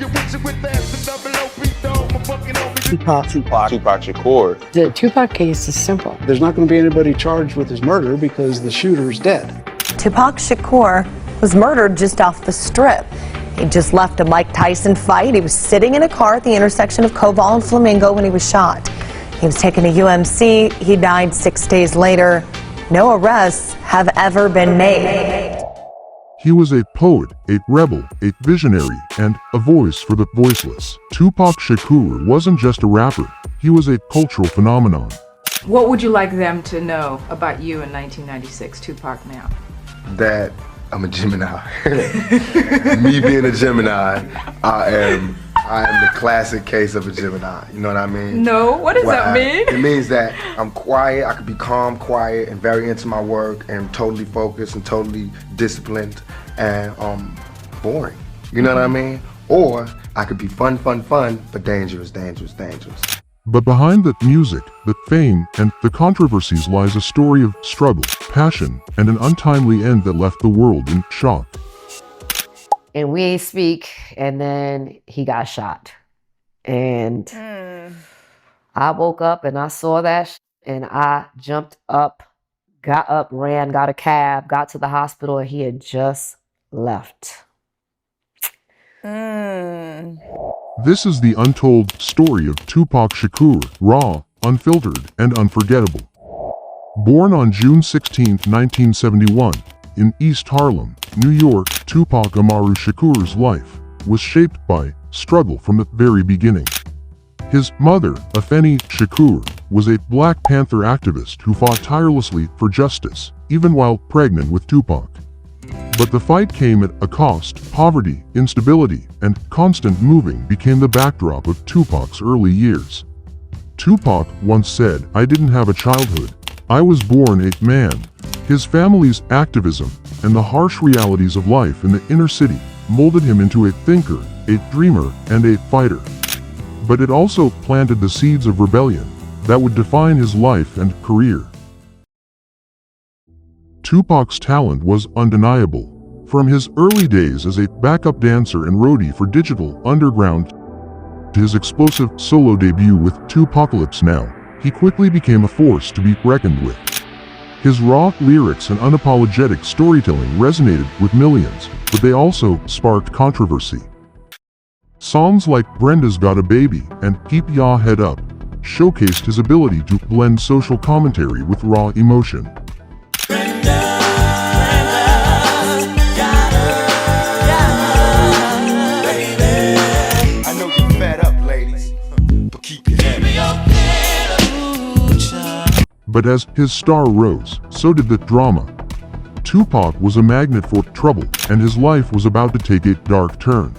Tupac Shakur. The Tupac case is simple. There's not going to be anybody charged with his murder because the shooter's dead. Tupac Shakur was murdered just off the Strip. He just left a Mike Tyson fight. He was sitting in a car at the intersection of Koval and Flamingo when he was shot. He was taken to UMC. He died 6 days later. No arrests have ever been made. He was a poet, a rebel, a visionary, and a voice for the voiceless. Tupac Shakur wasn't just a rapper, he was a cultural phenomenon. What would you like them to know about you in 1996, Tupac now? That I'm a Gemini. Me being a Gemini, I am the classic case of a Gemini. You know what I mean? No, what does that mean? It means that I'm quiet, I could be calm, quiet, and very into my work, and totally focused and totally disciplined and boring. You know what I mean? Or I could be fun, but dangerous. But behind the music, the fame, and the controversies lies a story of struggle, passion, and an untimely end that left the world in shock. And we ain't speak, and then he got shot. And I woke up and I saw that, and I jumped up, got up, ran, got a cab, got to the hospital, and he had just left. This is the untold story of Tupac Shakur, raw, unfiltered, and unforgettable. Born on June 16, 1971, in East Harlem, New York, Tupac Amaru Shakur's life was shaped by struggle from the very beginning. His mother, Afeni Shakur, was a Black Panther activist who fought tirelessly for justice, even while pregnant with Tupac. But the fight came at a cost. Poverty, instability, and constant moving became the backdrop of Tupac's early years. Tupac once said, "I didn't have a childhood. I was born a man." His family's activism and the harsh realities of life in the inner city molded him into a thinker, a dreamer, and a fighter. But it also planted the seeds of rebellion that would define his life and career. Tupac's talent was undeniable. From his early days as a backup dancer and roadie for Digital Underground to his explosive solo debut with Tupacalypse Now, he quickly became a force to be reckoned with. His raw lyrics and unapologetic storytelling resonated with millions, but they also sparked controversy. Songs like Brenda's Got a Baby and Keep Ya Head Up showcased his ability to blend social commentary with raw emotion. But as his star rose, so did the drama. Tupac was a magnet for trouble, and his life was about to take a dark turn.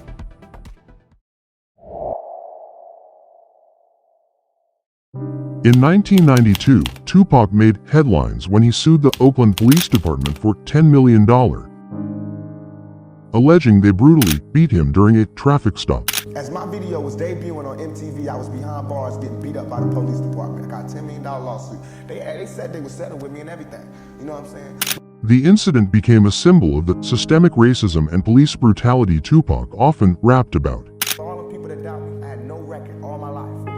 In 1992, Tupac made headlines when he sued the Oakland Police Department for $10 million, alleging they brutally beat him during a traffic stop. As my video was debuting on MTV, I was behind bars getting beat up by the police department. I got a $10 million lawsuit. They said they would settle with me and everything. You know what I'm saying? The incident became a symbol of the systemic racism and police brutality Tupac often rapped about. For all the people that doubt me, I had no record all my life.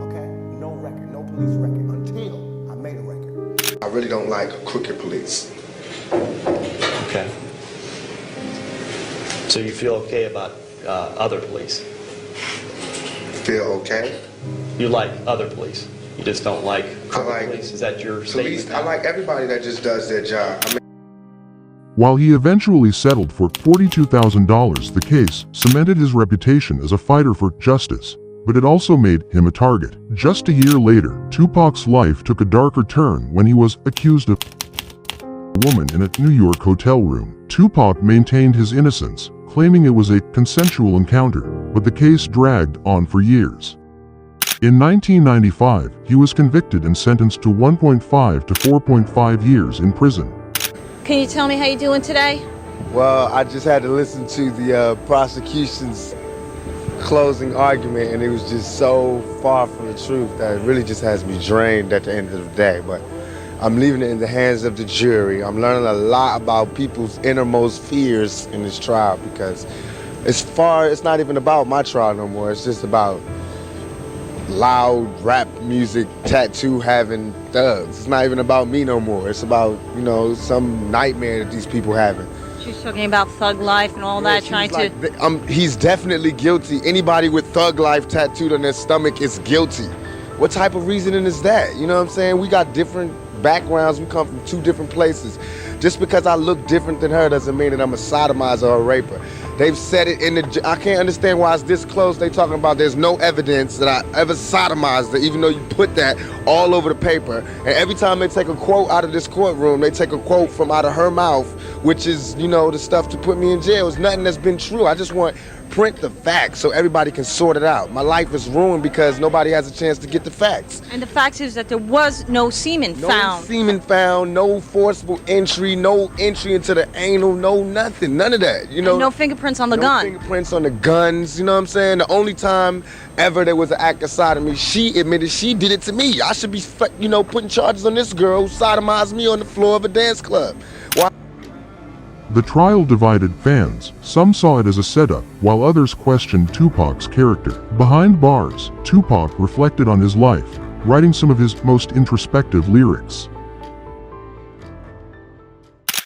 Okay? No record, no police record until I made a record. I really don't like crooked police. Okay. So you feel okay about other police? Feel okay? You like other police? You just don't like police? Is that your statement? I like everybody that just does their job. While he eventually settled for $42,000, the case cemented his reputation as a fighter for justice, but it also made him a target. Just a year later, Tupac's life took a darker turn when he was accused of a woman in a New York hotel room. Tupac maintained his innocence, claiming it was a consensual encounter, but the case dragged on for years. In 1995, he was convicted and sentenced to 1.5 to 4.5 years in prison. Can you tell me how you're doing today? Well, I just had to listen to the prosecution's closing argument, and it was just so far from the truth that it really just has me drained at the end of the day. But I'm leaving it in the hands of the jury. I'm learning a lot about people's innermost fears in this trial because it's not even about my trial no more. It's just about loud rap music, tattoo having thugs. It's not even about me no more. It's about, you know, some nightmare that these people having. She's talking about thug life and all that, trying to... He's definitely guilty. Anybody with thug life tattooed on their stomach is guilty. What type of reasoning is that? You know what I'm saying? We got different backgrounds. We come from two different places. Just because I look different than her doesn't mean that I'm a sodomizer or a raper. They've said it in the... I can't understand why it's this close. They talking about there's no evidence that I ever sodomized her, even though you put that all over the paper. And every time they take a quote out of this courtroom, they take a quote from out of her mouth, which is, you know, the stuff to put me in jail. It's nothing that's been true. I just want print the facts so everybody can sort it out. My life is ruined because nobody has a chance to get the facts. And the fact is that there was no semen found. No semen found, no forcible entry, no entry into the anal, no nothing, none of that. You know, and no fingerprints on the gun. No fingerprints on the guns, you know what I'm saying? The only time ever there was an act of sodomy, she admitted she did it to me. I should be, you know, putting charges on this girl who sodomized me on the floor of a dance club. Why? The trial divided fans. Some saw it as a setup, while others questioned Tupac's character. Behind bars, Tupac reflected on his life, writing some of his most introspective lyrics.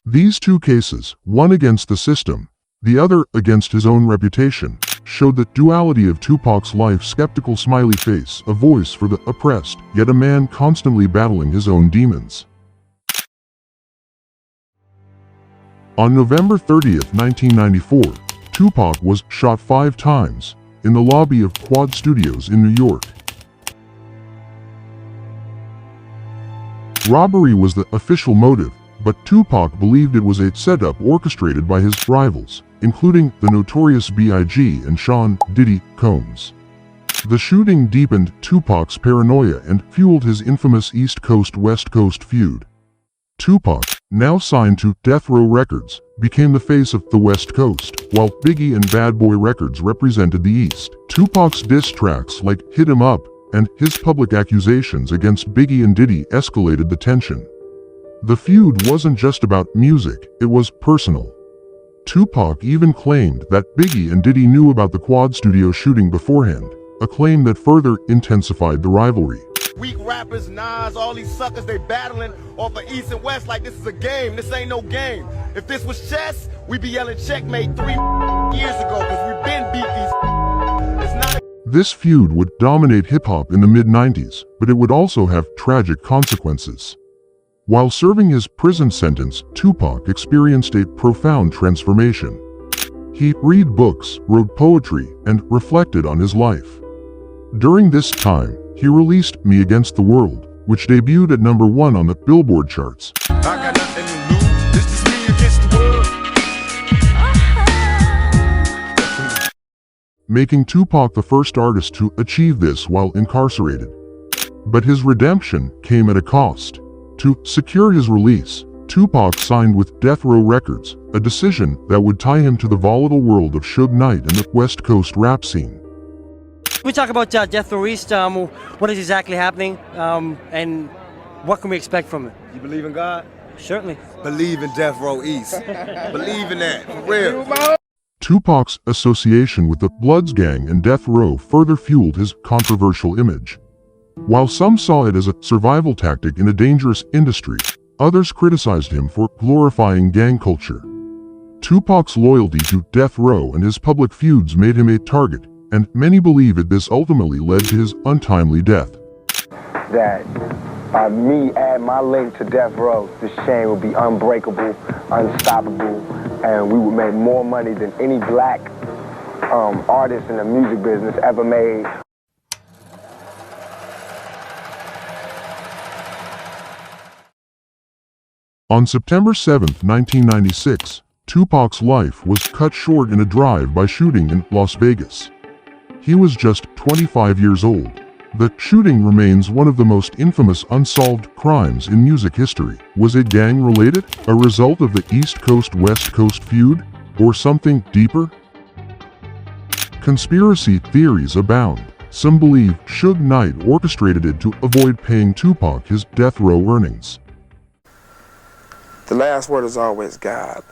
These two cases, one against the system, the other against his own reputation, showed the duality of Tupac's life: skeptical smiley face, a voice for the oppressed, yet a man constantly battling his own demons. On November 30th, 1994, Tupac was shot 5 times in the lobby of Quad Studios in New York. Robbery was the official motive, but Tupac believed it was a setup orchestrated by his rivals, including the notorious B.I.G. and Sean "Diddy" Combs. The shooting deepened Tupac's paranoia and fueled his infamous East Coast-West Coast feud. Tupac, now signed to Death Row Records, became the face of the West Coast, while Biggie and Bad Boy Records represented the East. Tupac's diss tracks like "Hit 'Em Up" and his public accusations against Biggie and Diddy escalated the tension. The feud wasn't just about music, it was personal. Tupac even claimed that Biggie and Diddy knew about the Quad Studio shooting beforehand, a claim that further intensified the rivalry. Weak rappers, Nas, all these suckers, they battling off of East and West like this is a game. This ain't no game. If this was chess, we'd be yelling checkmate 3 years ago because we've been beat these. It's not. This feud would dominate hip-hop in the mid-90s, but it would also have tragic consequences. While serving his prison sentence, Tupac experienced a profound transformation. He read books, wrote poetry, and reflected on his life. During this time, he released Me Against the World, which debuted at #1 on the Billboard charts. I got nothing to lose. This is me against the world. Making Tupac the first artist to achieve this while incarcerated. But his redemption came at a cost. To secure his release, Tupac signed with Death Row Records, a decision that would tie him to the volatile world of Suge Knight and the West Coast rap scene. We talk about Death Row East, what is exactly happening, and what can we expect from it? You believe in God? Certainly. Believe in Death Row East. Believe in that, for real. Tupac's association with the Bloods gang and Death Row further fueled his controversial image. While some saw it as a survival tactic in a dangerous industry, others criticized him for glorifying gang culture. Tupac's loyalty to Death Row and his public feuds made him a target, and many believe that this ultimately led to his untimely death. That by me adding my link to Death Row, this chain would be unbreakable, unstoppable, and we would make more money than any black artist in the music business ever made. On September 7, 1996, Tupac's life was cut short in a drive-by shooting in Las Vegas. He was just 25 years old. The shooting remains one of the most infamous unsolved crimes in music history. Was it gang-related, a result of the East Coast-West Coast feud, or something deeper? Conspiracy theories abound. Some believe Suge Knight orchestrated it to avoid paying Tupac his death row earnings. The last word is always God,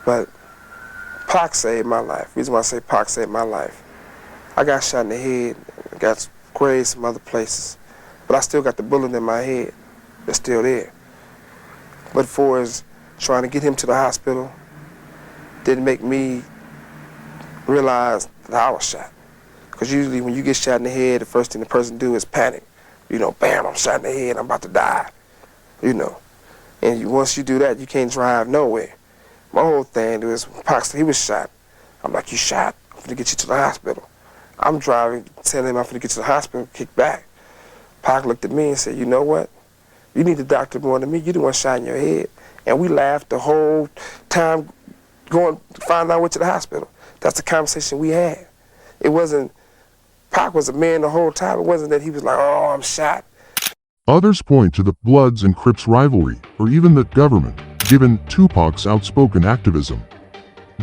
but Pac saved my life. The reason why I say Pac saved my life, I got shot in the head, got grazed some other places, but I still got the bullet in my head. It's still there. But for as trying to get him to the hospital, didn't make me realize that I was shot. Because usually when you get shot in the head, the first thing the person do is panic. You know, bam, I'm shot in the head, I'm about to die. You know. And once you do that, you can't drive nowhere. My whole thing was, Pac, he was shot. I'm like, you shot? I'm finna get you to the hospital. I'm driving, telling him I'm finna get to the hospital, kick back. Pac looked at me and said, you know what? You need the doctor more than me. You the one shot in your head. And we laughed the whole time going to find out I went to the hospital. That's the conversation we had. It wasn't, Pac was a man the whole time. It wasn't that he was like, oh, I'm shot. Others point to the Bloods and Crips rivalry, or even the government, given Tupac's outspoken activism.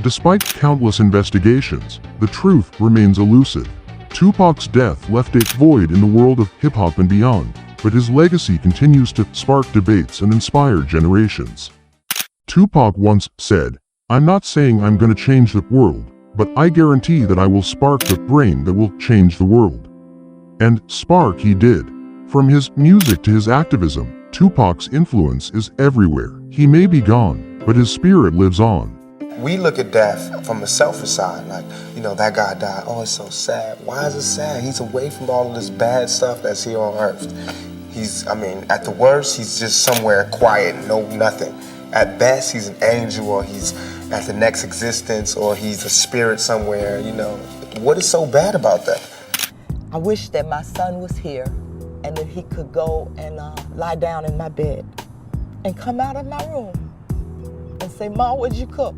Despite countless investigations, the truth remains elusive. Tupac's death left a void in the world of hip-hop and beyond, but his legacy continues to spark debates and inspire generations. Tupac once said, "I'm not saying I'm gonna change the world, but I guarantee that I will spark the brain that will change the world." And spark he did. From his music to his activism, Tupac's influence is everywhere. He may be gone, but his spirit lives on. We look at death from a selfish side, like, you know, that guy died, oh, it's so sad. Why is it sad? He's away from all of this bad stuff that's here on earth. At the worst, he's just somewhere quiet, no nothing. At best, he's an angel, or he's at the next existence, or he's a spirit somewhere, you know. What is so bad about that? I wish that my son was here and that he could go and lie down in my bed and come out of my room and say, "Ma, what'd you cook?"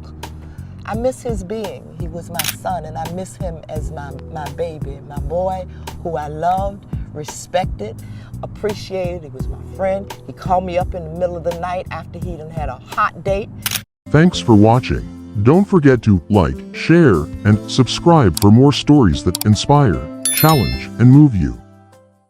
I miss his being. He was my son, and I miss him as my baby, my boy, who I loved, respected, appreciated. He was my friend. He called me up in the middle of the night after he done had a hot date. Thanks for watching. Don't forget to like, share, and subscribe for more stories that inspire, challenge, and move you.